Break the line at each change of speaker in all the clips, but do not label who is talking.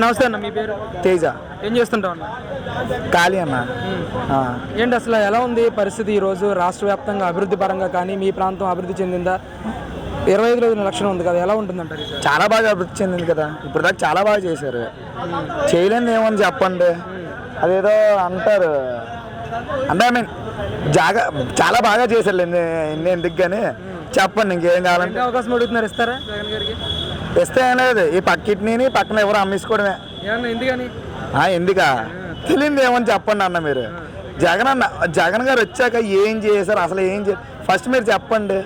నమస్తే అన్న, మీ పేరు?
తేజ.
ఏం చేస్తుంటావు అన్న?
ఖాళీ అన్న.
ఏంటి అసలు ఎలా ఉంది పరిస్థితి ఈరోజు రాష్ట్ర వ్యాప్తంగా అభివృద్ధి పరంగా కానీ మీ ప్రాంతం అభివృద్ధి చెందిందా? 25 రోజుల ఎలక్షన్ ఉంది కదా, ఎలా ఉంటుందంటారు?
చాలా బాగా అభివృద్ధి చెందింది కదా, ఇప్పుడు దాకా చాలా బాగా చేశారు. చేయలేని ఏమని చెప్పండి, అదేదో అంటారు అంటే ఐ మీన్ చాలా బాగా చేశారు ఎందుకు కానీ చెప్పండి, ఇంకేం కావాలంటే.
అవకాశం అడుగుతున్నారు, ఇస్తారా జగన్ గారికి?
ఇస్తే ఏం లేదు, ఈ పక్కింటిని పక్కన ఎవరు అమ్మేసుకోవడమే.
ఎందుకని?
ఎందుకా తెలియదు ఏమని చెప్పండి అన్న. మీరు జగన్ గారు వచ్చాక ఏం చేశారు, అసలు ఏం ఫస్ట్ మీరు చెప్పండి,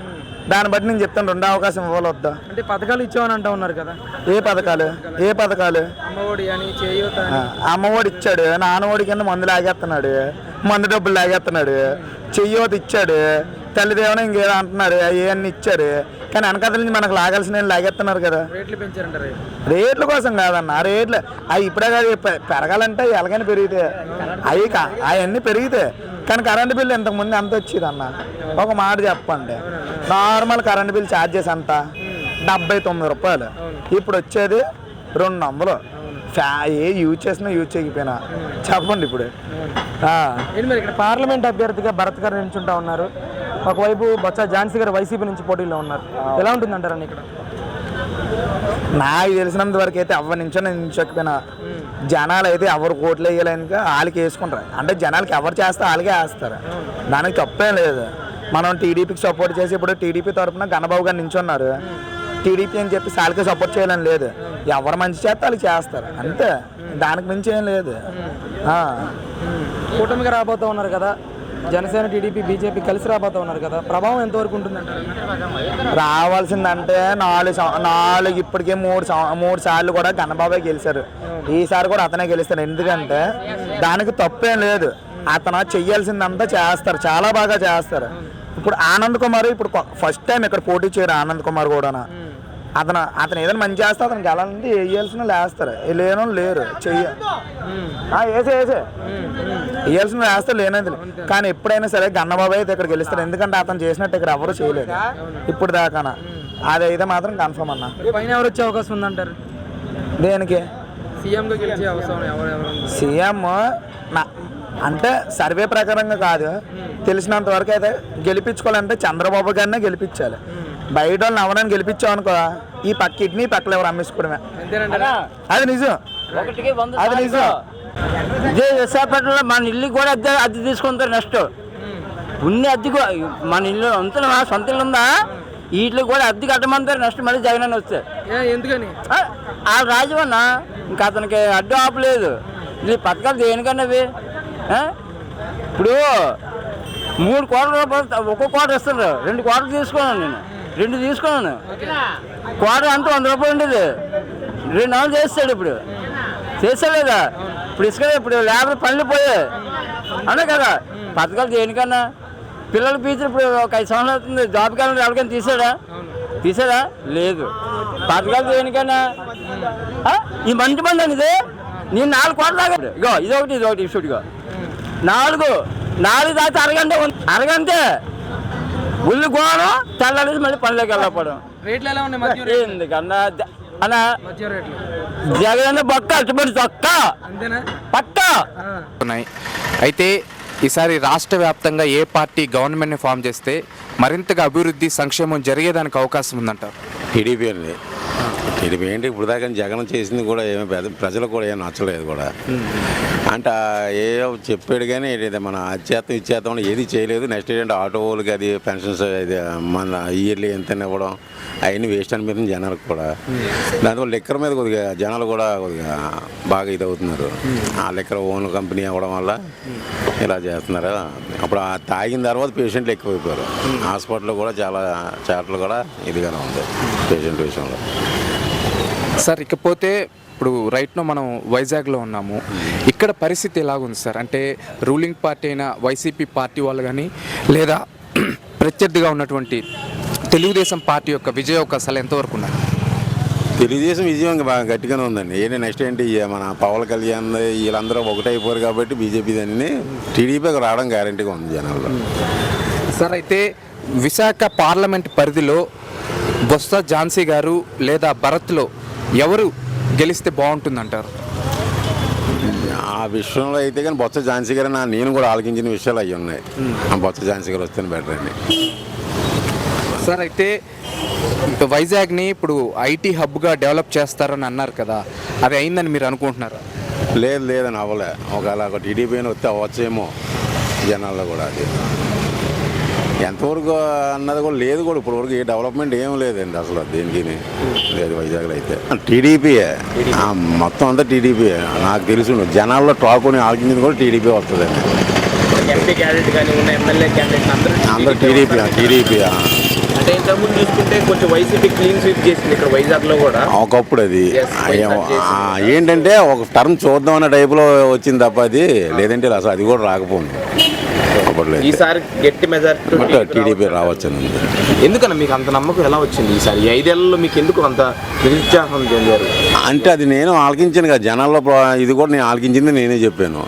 దాన్ని బట్టి నేను చెప్తాను. రెండో అవకాశం ఇవ్వాలి వద్దా?
అంటే పథకాలు ఇచ్చామని అంటూ ఉన్నారు కదా.
ఏ పథకాలు?
అమ్మఒడి అని, చేయూత.
అమ్మఒడి ఇచ్చాడు, నాన్నఒడి కింద మందు లాగేస్తున్నాడు, మందు డబ్బులు లాగేస్తున్నాడు. చెయ్యూత ఇచ్చాడు, తల్లిదేవన ఇంకేదో అంటున్నారు, అవన్నీ ఇచ్చారు. కానీ వెనకతల నుంచి మనకు లాగాల్సిన లాగేస్తున్నారు కదా.
రేట్లు పెంచారంటారు?
రేట్ల కోసం కాదన్న, రేట్లు అవి ఇప్పుడే కాదు, పెరగాలంటే ఎలాగైనా పెరిగితే అవన్నీ పెరిగితే. కానీ కరెంటు బిల్లు ఇంతకుముందు ఎంత వచ్చేది అన్న? ఒక మాట చెప్పండి, నార్మల్ కరెంటు బిల్ ఛార్జెస్ ఎంత? 79 రూపాయలు. ఇప్పుడు వచ్చేది 200. ఏ యూజ్ చేసినా యూజ్ చేయకపోయినా చెప్పండి ఇప్పుడు.
మరి ఇక్కడ పార్లమెంట్ అభ్యర్థిగా భరత్ గారు నిల్చుంటా ఉన్నారు, ఒకవైపు బొత్స ఝాన్సీ గారు వైసీపీ నుంచి పోటీలో ఉన్నారు. ఎలా ఉంటుందంటారని ఇక్కడ?
నాకు తెలిసినంత వరకు అయితే ఎవరి నుంచో నేను నిల్చోకపోయినా జనాలు అయితే ఎవరు కోట్లు వేయాలని వాళ్ళకి వేసుకుంటారు. అంటే జనాలకి ఎవరు చేస్తే వాళ్ళకే వేస్తారు, దానికి తప్పేం లేదు. మనం టీడీపీకి సపోర్ట్ చేసి ఇప్పుడు టీడీపీ తరఫున గణబాబు గారు నిల్చున్నారు, టీడీపీ అని చెప్పి వాళ్ళకే సపోర్ట్ చేయాలని లేదు. ఎవరు మంచి చేస్తే వాళ్ళకి చేస్తారు అంతే, దానికి మించి ఏం లేదు.
కూటమిగా రాబోతూ ఉన్నారు కదా, జనసేన టీడీపీ బీజేపీ కలిసి రాబోతూ ఉన్నారు కదా, ప్రభావం ఎంతవరకు ఉంటుందంటారు?
రావాల్సిందంటే 4 ఇప్పటికే 3 సార్లు కూడా గణబాబే గెలిచారు, ఈసారి కూడా అతనే గెలుస్తారు. ఎందుకంటే దానికి తప్పేం లేదు, అతను చెయ్యాల్సిందంతా చేస్తారు, చాలా బాగా చేస్తారు. ఇప్పుడు ఆనంద్ కుమార్ ఇప్పుడు ఫస్ట్ టైం ఇక్కడ పోటీ చేయరు. ఆనంద్ కుమార్ కూడా అతను ఏదైనా మంచి చేస్తే అతనికి వెళ్ళాలంటే వేయాల్సిన వేస్తారు, లేను లేరు వేయాల్సిన వేస్తారు, లేనది. కానీ ఎప్పుడైనా సరే గన్నబాబు అయితే ఇక్కడ గెలుస్తారు, ఎందుకంటే అతను చేసినట్టు ఇక్కడ ఎవరు చేయలేదు ఇప్పుడు దాకా. అదైతే మాత్రం కన్ఫర్మ్ అన్న.
పైన ఎవరు వచ్చే అవకాశం ఉందంటారు?
దేనికి? సీఎం అంటే సర్వే ప్రకారంగా కాదు, తెలిసినంత వరకు అయితే గెలిపించుకోవాలంటే చంద్రబాబు గారినే గెలిపించాలి. బయట వాళ్ళని ఎవరైనా గెలిపించామనుకో ఈ పక్కింటిని పక్కన ఎవరు అమ్మేసుకోవడమే. అది నిజం, అది నిజం.
ఇదే విశాఖపట్నంలో మన ఇల్లు కూడా అద్దె తీసుకుంటారు. నెక్స్ట్ ఉన్ని అద్దె మన ఇల్లు అంతా సొంత ఇల్లు ఉందా, వీటికి కూడా అద్దె కట్టమంటారు. నెక్స్ట్ మళ్ళీ జగన్ అని వస్తే
ఎందుకని
ఆ రాజవన్న ఇంకా అతనికి అడ్డు ఆపలేదు. ఈ పథకాలు దేనికన్నవి? ఇప్పుడు 3 కోట్ల రూపాయలు ఒక్కొక్క కోట ఇస్తారు, 2 కోట్లు తీసుకున్నాను నేను, 2 తీసుకున్నాను. కోట అంతా 100 రూపాయలు ఉండేది, 2 నెలలు చేస్తాడు. ఇప్పుడు చేస్తలేదా? ఇప్పుడు ఇప్పుడు లేబర్ పనులు పోయాయి అన్నా కదా. పథకాలు దేనికన్నా? పిల్లల ఫీజులు ఇప్పుడు ఒక 5 సంవత్సరాలు అవుతుంది, జాబ్ కాలం ఎవరికైనా తీసాడా? లేదు. పథకాలు దేనికన్నా? ఈ మంచి మంది అనేది నేను 4 కోట్ల దాకా ఇగో ఇదొకటి ఇసుడిగో 4 దాకా అరగంటే ఉల్లి కోవడం, తెల్లారి మళ్ళీ పనులోకి వెళ్ళకపోవడం. ఎందుకన్నా అన్నా జగన్ బొక్క అట్టుబడి చొక్క పక్క
ఉన్నాయి. అయితే ఈసారి రాష్ట్ర వ్యాప్తంగా ఏ పార్టీ గవర్నమెంట్ని ఫామ్ చేస్తే మరింతగా అభివృద్ధి సంక్షేమం జరిగేదానికి అవకాశం ఉందంటారు?
టీడీపీ అండి. టీడీపీ ఏంటి ఇప్పుడు దాకా జగన్ చేసింది కూడా ఏమీ ప్రజలకు కూడా ఏం నచ్చలేదు కూడా. అంటే ఏ చెప్పాడు కానీ మన ఇచ్చేస్తాం ఏది చేయలేదు. నెక్స్ట్ ఏంటంటే ఆటో వాళ్ళకి అది పెన్షన్స్ అది మన ఇయర్లీ ఎంత ఇవ్వడం అవన్నీ వేస్ట్ అనిపిస్తుంది జనాలకు కూడా. దానివల్ల లిక్కర్ మీద కొద్దిగా జనాలు కూడా కొద్దిగా బాగా ఇది అవుతున్నారు. ఆ లిక్కర్ ఓన్ కంపెనీ అవ్వడం వల్ల ఇలా చేస్తున్నారు. అప్పుడు తాగిన తర్వాత పేషెంట్లు ఎక్కువైపోయారు. హాస్పిటల్లో కూడా చాలా చాట్లు కూడా ఇదిగానే ఉంది పేషెంట్ విషయంలో.
సార్ ఇకపోతే ఇప్పుడు రైట్నో మనం వైజాగ్లో ఉన్నాము, ఇక్కడ పరిస్థితి ఎలాగుంది సార్? అంటే రూలింగ్ పార్టీ అయిన వైసీపీ పార్టీ వాళ్ళు కానీ లేదా ప్రత్యర్థిగా ఉన్నటువంటి తెలుగుదేశం పార్టీ యొక్క విజయ అవకాశాలు ఎంతవరకు ఉన్నాయి?
తెలుగుదేశం విజయం బాగా గట్టిగానే ఉందండి. ఏంటి నెక్స్ట్ ఏంటి మన పవన్ కళ్యాణ్ వీళ్ళందరూ ఒకటైపోయారు కాబట్టి బీజేపీ దాన్ని టీడీపీకి రావడం గ్యారంటీగా ఉంది జనాల్లో.
సార్ అయితే విశాఖ పార్లమెంట్ పరిధిలో బొత్స ఝాన్సీ గారు లేదా భరత్లో ఎవరు గెలిస్తే బాగుంటుంది అంటారు?
ఆ విషయంలో అయితే కానీ బొత్స ఝాన్సీ గారు నేను కూడా ఆలోచించిన విషయాలు అవి ఉన్నాయి. ఆ బొత్స ఝాన్సీ గారు వస్తేనే బెటర్ అండి.
సార్ అయితే వైజాగ్ని ఇప్పుడు ఐటీ హబ్గా డెవలప్ చేస్తారని అన్నారు కదా, అది అయిందని మీరు అనుకుంటున్నారా?
లేదని అవ్వలే. ఒకవేళ ఒక టీడీపీ వస్తే అవ్వచ్చేమో జనాల్లో కూడా. అది ఎంతవరకు అన్నది కూడా లేదు కూడా. ఇప్పటివరకు ఏ డెవలప్మెంట్ ఏం లేదండి అసలు దేనికి లేదు వైజాగ్లో అయితే. టీడీపీయే మొత్తం అంతా టీడీపీయే నాకు తెలుసు. జనాల్లో టాకుని ఆలోచించింది కూడా టీడీపీ వస్తుందండి. అందరూ టీడీపీ.
అంటే ఇంతకుముందు చూసుకుంటే కొంచెం వైసీపీ క్లీన్ స్వీప్ చేసింది ఇక్కడ వైజాగ్లో కూడా
ఒకప్పుడు. అది ఏంటంటే ఒక టర్మ్ చూద్దాం అన్న టైపులో వచ్చింది తప్ప అది లేదంటే అసలు అది కూడా రాకపోయింది.
ఈసారి గట్టి మెజారిటీ
టీడీపీ రావచ్చని.
ఎందుకన్నా మీకు అంత నమ్మకం ఎలా వచ్చింది ఈసారి? 5 ఏళ్లలో మీకు ఎందుకు అంత నిరుత్సాహం చెందారు?
అంటే అది నేను ఆలకించాను కదా జనాల్లో. ఇది కూడా నేను ఆలకించింది నేనే చెప్పాను.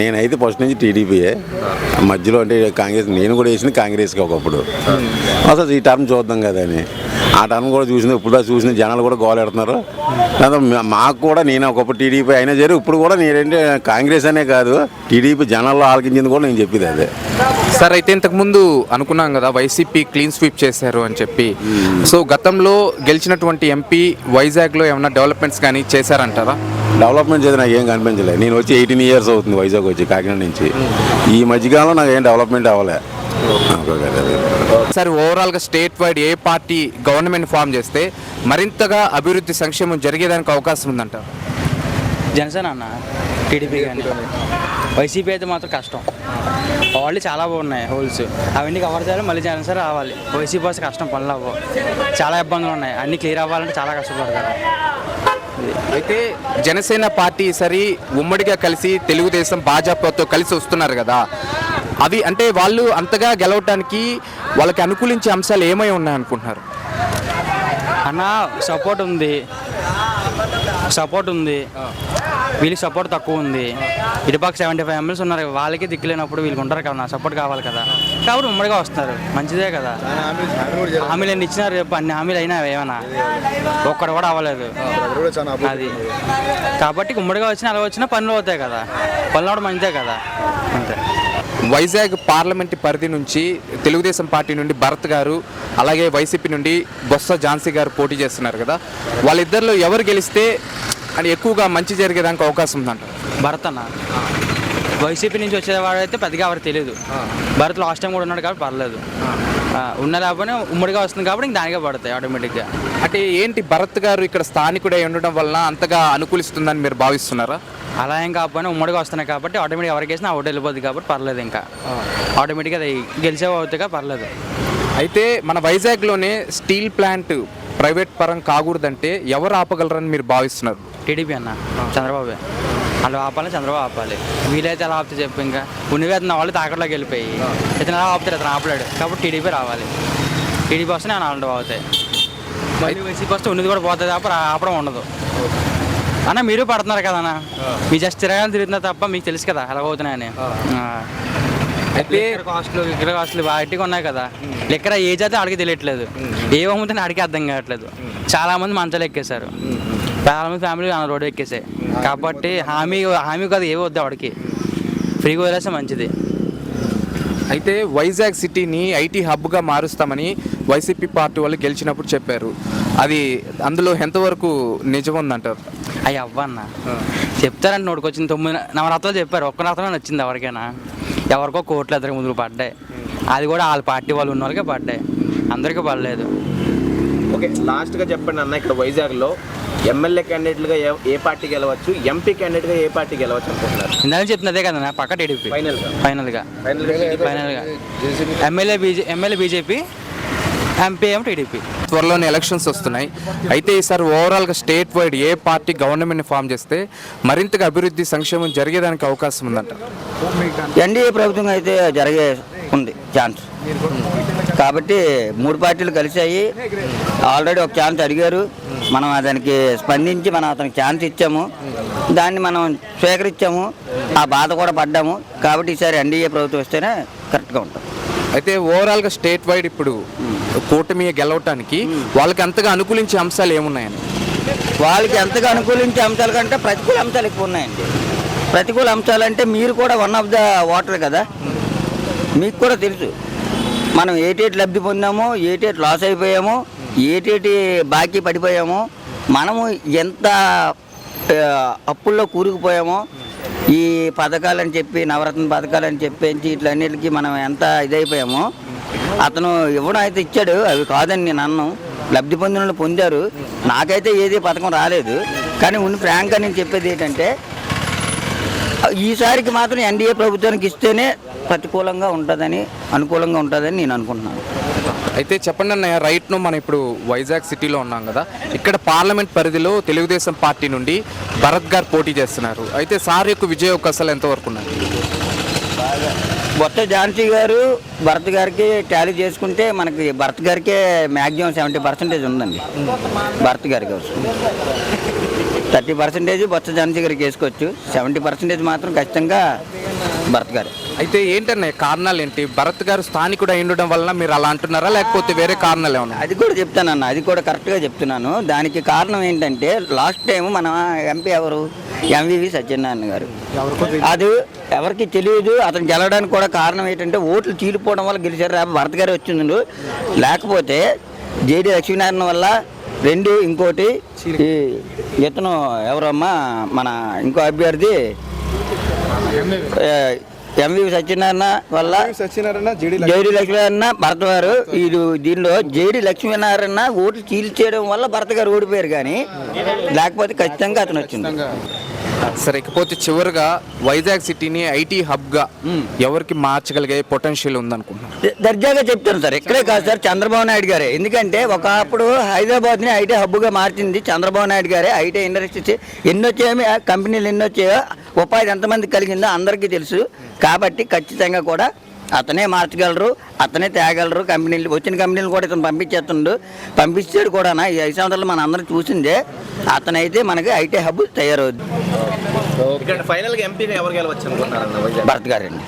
నేనైతే ఫస్ట్ నుంచి టీడీపీయే. మధ్యలో అంటే కాంగ్రెస్ నేను కూడా వేసింది కాంగ్రెస్కి ఒకప్పుడు. అసలు ఈ టర్మ్ చూద్దాం కదా అని ఆ టర్మ్ కూడా చూసింది. ఇప్పుడు చూసిన జనాలు కూడా గోలెడుతున్నారు. మాకు కూడా నేను ఒకప్పుడు టీడీపీ అయినా సరే ఇప్పుడు కూడా నేనంటే కాంగ్రెస్ అనే కాదు టీడీపీ జనాల్లో ఆలకించింది కూడా నేను చెప్పేది అదే.
సార్ అయితే ఇంతకుముందు అనుకున్నాం కదా వైసీపీ క్లీన్ స్వీప్ చేశారు అని చెప్పి. సో గతంలో గెలిచినటువంటి ఎంపీ వైజాగ్లో ఏమైనా డెవలప్మెంట్స్ కానీ చేశారంటారా?
డెవలప్మెంట్ చేసి నాకు ఏం కనిపించలేదు. నేను వచ్చి 18 years అవుతుంది వైజాగ్ వచ్చి, కాకినాడ నుంచి. ఈ మధ్యకాలంలో నాకు ఏం డెవలప్మెంట్ అవ్వలే.
సార్ ఓవరాల్గా స్టేట్ వైడ్ ఏ పార్టీ గవర్నమెంట్ ఫామ్ చేస్తే మరింతగా అభివృద్ధి సంక్షేమం జరిగేదానికి అవకాశం ఉందంటారు?
జనసేన అన్న, టీడీపీ కానీ. వైసీపీ అయితే మాత్రం కష్టం. వాళ్ళు చాలా బాగున్నాయి హోల్స్, అవన్నీ కవర్ చేయాలి. మళ్ళీ జనసేన రావాలి. వైసీపీ వస్తే కష్టం, పనులు అవ్వవు. చాలా ఇబ్బందులు ఉన్నాయి. అన్నీ క్లియర్ అవ్వాలంటే చాలా కష్టపడతారు.
అయితే జనసేన పార్టీ సరి ఉమ్మడిగా కలిసి తెలుగుదేశం భాజపాతో కలిసి వస్తున్నారు కదా, అవి అంటే వాళ్ళు అంతగా గెలవటానికి వాళ్ళకి అనుకూలించే అంశాలు ఏమై ఉన్నాయనుకుంటున్నారు?
అన్న సపోర్ట్ ఉంది, వీళ్ళకి సపోర్ట్ తక్కువ ఉంది. ఇటుపక్క 75 MLs ఉన్నారు. వాళ్ళకి దిక్కులేనప్పుడు వీళ్ళకి ఉంటారు కదా, సపోర్ట్ కావాలి కదా. కాబట్టి ఉమ్మడిగా వస్తున్నారు, మంచిదే కదా. హామీలు ఎన్ని ఇచ్చినారు రేపు? అన్ని హామీలు అయినా ఏమైనా ఒక్కడు కూడా అవ్వలేదు అది. కాబట్టి ఉమ్మడిగా వచ్చినా అలా వచ్చినా పనులు అవుతాయి కదా. పనులు కూడా మంచిదే కదా, అంతే.
వైజాగ్ పార్లమెంట్ పరిధి నుంచి తెలుగుదేశం పార్టీ నుండి భరత్ గారు, అలాగే వైసీపీ నుండి బొత్స ఝాన్సీ గారు పోటీ చేస్తున్నారు కదా, వాళ్ళిద్దరిలో ఎవరు గెలిస్తే అని ఎక్కువగా మంచి జరిగేదానికి అవకాశం ఉందంట?
భరత్ అన్న వైసీపీ నుంచి వచ్చేవాడైతే పెద్దగా ఎవరికి తెలియదు. భరత్ లాస్ట్ టైం కూడా ఉన్నాడు కాబట్టి పర్లేదు. ఉన్న లేకపోయినా ఉమ్మడిగా వస్తుంది కాబట్టి ఇంక దానికే పడతాయి ఆటోమేటిక్గా.
అంటే ఏంటి భరత్ గారు ఇక్కడ స్థానికుడై ఉండడం వల్ల అంతగా అనుకూలిస్తుందని మీరు భావిస్తున్నారా?
అలా ఏం కాకపోయినా ఉమ్మడిగా వస్తున్నాయి కాబట్టి ఆటోమేటిక్గా ఎవరికి వేసినా అవుట్ వెళ్ళిపోద్ది కాబట్టి పర్లేదు. ఇంకా ఆటోమేటిక్గా అది గెలిచేవో అవుతాయి పర్లేదు.
అయితే మన వైజాగ్లోనే స్టీల్ ప్లాంట్ ప్రైవేట్ పరం కాకూడదంటే ఎవరు ఆపగలరని మీరు భావిస్తున్నారు?
టీడీపీ అన్న, చంద్రబాబు. వాళ్ళు ఆపాలి, చంద్రబాబు ఆపాలి. వీలైతే ఎలా ఆపితే చెప్పు. ఇంకా ఉన్నవేతన వాళ్ళు తాకట్లోకి వెళ్ళిపోయి ఇతను ఎలా ఆపుతారు? ఇతను ఆపలేడు కాబట్టి టీడీపీ రావాలి. టీడీపీ వస్తే నేను అలాంటి అవుతాయి. మళ్ళీ వైసీపీ వస్తే ఉన్నది కూడా పోతుంది తప్ప ఆపడం ఉండదు. అన్న మీరు పడుతున్నారు కదా అన్న, మీ జస్ట్ తిరగాలని తిరుగుతున్నారు తప్ప మీకు తెలుసు కదా ఎలా అవుతున్నాయని. అయితే ఇక్కడ కాస్ట్లు వాటికి ఉన్నాయి కదా, ఎక్కడ ఏ జాతి ఆడికి తెలియట్లేదు, ఏ అమ్ముతుంటే ఆడికి అర్థం కావట్లేదు. చాలామంది మంచాలు ఎక్కేశారు, చాలామంది ఫ్యామిలీ రోడ్డు ఎక్కేసాయి. కాబట్టి హామీ కాదు ఏవి వద్దు వాడికి, ఫ్రీగా వదిలేస్తే మంచిది.
అయితే వైజాగ్ సిటీని ఐటీ హబ్గా మారుస్తామని వైసీపీ పార్టీ వాళ్ళు గెలిచినప్పుడు చెప్పారు. అది అందులో ఎంతవరకు నిజం ఉందంటారు?
అవి అవ్వన్న చెప్తారంటే నోటికి వచ్చింది 9 నవరాత్రులు చెప్పారు. ఒక్క నవరాత్రులు వచ్చింది ఎవరికైనా? ఎవరికో కోట్లు ఎదురు ముందుకు పడ్డాయి. అది కూడా వాళ్ళ పార్టీ వాళ్ళు ఉన్న వాళ్ళకే పడ్డాయి, అందరికీ పడలేదు.
ఓకే, లాస్ట్గా చెప్పండి అన్న, ఇక్కడ వైజాగ్లో ఎమ్మెల్యే క్యాండిడేట్లుగా ఏ పార్టీ గెలవచ్చు, ఎంపీ క్యాండిడేట్గా ఏ పార్టీ గెలవచ్చు అనుకుంటున్నారు?
ఇందాక చెప్తున్నదే కదా పక్క టీడీపీ ఫైనల్గా ఎమ్మెల్యే బీజేపీ, ఎంపీ ఏమో టీడీపీ.
త్వరలోనే ఎలక్షన్స్ వస్తున్నాయి. అయితే ఈసారి ఓవరాల్గా స్టేట్ వైడ్ ఏ పార్టీ గవర్నమెంట్ని ఫామ్ చేస్తే మరింతగా అభివృద్ధి సంక్షేమం జరిగేదానికి అవకాశం ఉందంట?
ఎన్డీఏ ప్రభుత్వం అయితే జరిగే ఉంది ఛాన్స్. కాబట్టి 3 పార్టీలు కలిసాయి. ఆల్రెడీ ఒక ఛాన్స్ అడిగారు, మనం దానికి స్పందించి మనం అతనికి ఛాన్స్ ఇచ్చాము, దాన్ని మనం స్వీకరించాము, ఆ బాధ కూడా పడ్డాము. కాబట్టి ఈసారి ఎన్డీఏ ప్రభుత్వం వస్తేనే కరెక్ట్గా ఉంటుంది.
అయితే ఓవరాల్గా స్టేట్ వైడ్ ఇప్పుడు కూటమి గెలవటానికి వాళ్ళకి అంతగా అనుకూలించే అంశాలు ఏమున్నాయని?
వాళ్ళకి ఎంతగా అనుకూలించే అంశాల కంటే ప్రతికూల అంశాలు ఎక్కువ ఉన్నాయండి. ప్రతికూల అంశాలు అంటే మీరు కూడా వన్ ఆఫ్ ద ఓటర్ కదా, మీకు కూడా తెలుసు మనం ఏటేటి లబ్ధి పొందామో, ఏటేటి లాస్ అయిపోయామో, ఏటేటి బాకీ పడిపోయామో, మనము ఎంత అప్పుల్లో కూరుకుపోయామో, ఈ పథకాలని చెప్పి నవరత్న పథకాలని చెప్పేసి ఇట్లన్నిటికీ మనం ఎంత ఇదైపోయామో. అతను ఇవ్వడం అయితే ఇచ్చాడు, అవి కాదని నేను అన్ను. లబ్ధి పొందిన వాళ్ళు పొందారు, నాకైతే ఏది పథకం రాలేదు. కానీ ఫ్రాంక్గా నేను చెప్పేది ఏంటంటే ఈసారికి మాత్రం ఎన్డీఏ ప్రభుత్వానికి ఇస్తేనే ప్రతికూలంగా ఉంటుందని, అనుకూలంగా ఉంటుందని నేను అనుకుంటున్నాను.
అయితే చెప్పండి అన్నయ్య, రైట్ను మనం ఇప్పుడు వైజాగ్ సిటీలో ఉన్నాం కదా, ఇక్కడ పార్లమెంట్ పరిధిలో తెలుగుదేశం పార్టీ నుండి భరత్ గారు పోటీ చేస్తున్నారు. అయితే సార్ యొక్క విజయ అవకాశాలు ఎంతవరకు ఉన్నాయి?
బొత్స ఝాన్సీ గారు భరత్ గారికి టాలీ చేసుకుంటే మనకి భరత్ గారికే మ్యాక్సిమం 70% ఉందండి. భరత్ గారికి వస్తుంది 30% బొత్స ఝాన్సీ గారికి వేసుకోవచ్చు, 70% మాత్రం ఖచ్చితంగా భరత్ గారు.
అయితే ఏంటన్నయ్య కారణాలు ఏంటి? భరత్ గారు స్థానికుడు అయి ఉండడం వల్ల మీరు అలా అంటున్నారా, లేకపోతే వేరే కారణాలు ఏమన్నా?
అది కూడా చెప్తానన్న, అది కూడా కరెక్ట్గా చెప్తున్నాను. దానికి కారణం ఏంటంటే లాస్ట్ టైం మన ఎంపీ ఎవరు, ఎంవివి సత్యనారాయణ గారు, అది ఎవరికి తెలియదు. అతను గెలవడానికి కూడా కారణం ఏంటంటే ఓట్లు చీలిపోవడం వల్ల గెలిచారు. భరత్ గారు వచ్చిండు, లేకపోతే జేడి లక్ష్మీనారాయణ వల్ల. రెండు ఇంకోటి ఇతను ఎవరమ్మా మన ఇంకో అభ్యర్థి ఎంవివి సత్యనారాయణ వల్ల, జేడి లక్ష్మీనారాయణ భరత్ గారు. దీనిలో జేడి లక్ష్మీనారాయణ ఓట్లు చీల్చేయడం వల్ల భరత్ గారు ఓడిపోయారు, కానీ లేకపోతే ఖచ్చితంగా అతను వచ్చింది.
సరే, ఇకపోతే చివరిగా వైజాగ్ సిటీని ఐటీ హబ్గా ఎవరికి మార్చగలిగే పొటెన్షియల్ ఉందనుకుంటున్నారు?
దర్జాగా చెప్తాను సార్, ఇక్కడే కాదు సార్, చంద్రబాబు నాయుడు గారే. ఎందుకంటే ఒకప్పుడు హైదరాబాద్ని ఐటీ హబ్గా మార్చింది చంద్రబాబు నాయుడు గారే. ఐటీ ఇండస్ట్రీస్ ఎన్ని వచ్చాయో, కంపెనీలు ఎన్ని వచ్చాయో, ఉపాధి ఎంతమంది కలిగిందో అందరికీ తెలుసు. కాబట్టి ఖచ్చితంగా కూడా అతనే మార్చగలరు, అతనే తేగలరు. కంపెనీలు వచ్చిన కంపెనీలు కూడా ఇతను పంపించాడు కూడా. ఈ 5 సంవత్సరాలు మన అందరం చూసిందే. అతనైతే మనకి ఐటీ హబ్ తయారవుద్ది.
ఫైనల్గా ఎంపీగా ఎవరు గెలవచ్చు అనుకుంటున్నారన్న?
భరత్ గారండి.